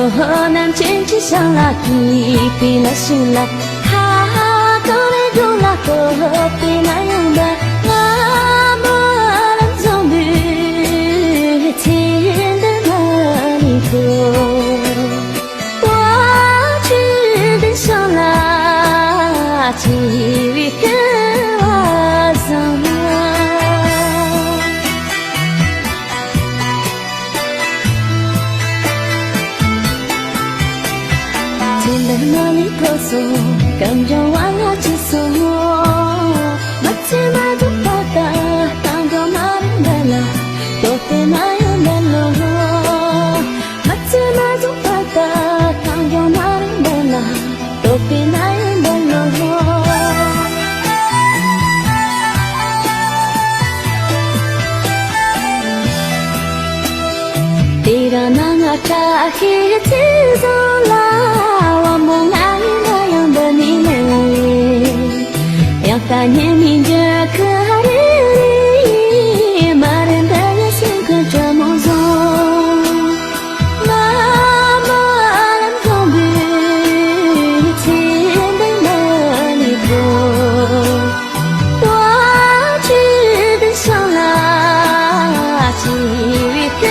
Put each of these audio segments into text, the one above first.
多难坚持下来，一笔来醒来，他都得用那个笔来用的，那么难总比天的那里多，我去等上来，几位跟我走。Mali koso, kamjang wala chiso. Matse madu pata, tango marindala, tope mayundalo. Matse madu pata, tango marindala, tope mayundalo. Tira nanga kahi tizola. Ta nhẹ nhìn giờ khơi đi mà đêm ta nhớ xin cứ chờ mong gió mà em không biết thiên đến nơi đi thôi quá chỉ đến sau là chỉ vì cứ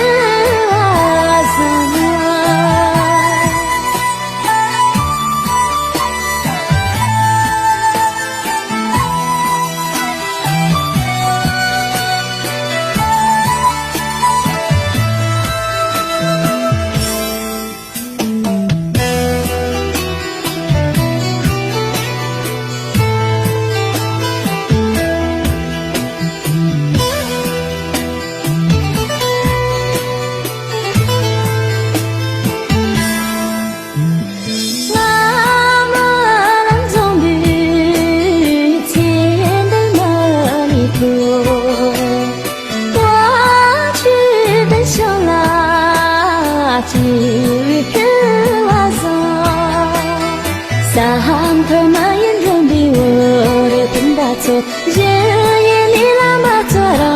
Saham termayan rambi wore pendato Jaya nila matara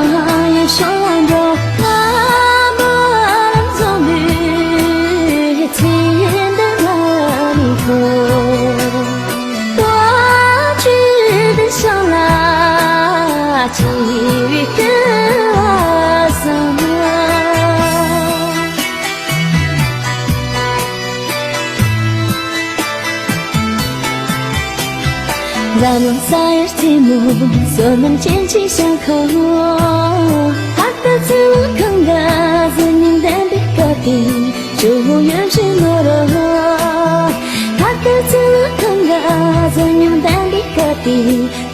yang shawando Amaran zombie tienda lani ko Tua chi den shawla chi ke asama让梦在寂寞，所能牵起伤口。他的自我更大，自宁淡的个体，就原是懦弱。他的自我更大，自宁淡的个体，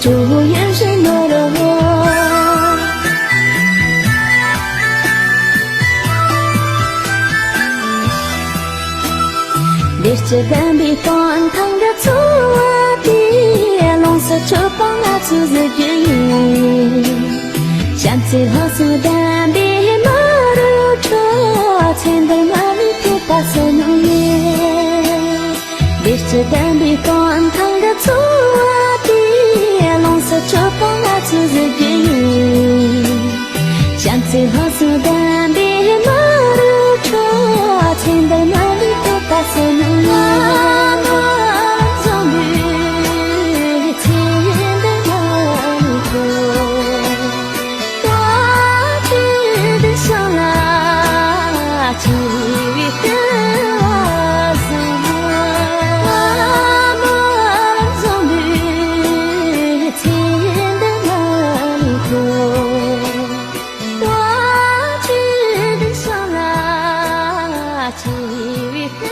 就原是懦弱。别这般比方糖的错色抽帮那出自原因，想起好苏丹比马路车，前头马里铁把手弄耶，别这般比方糖的错比，龙色抽帮那出自原因，想起好苏丹比马路车，前头马里铁把手弄耶。我只等上来，几个。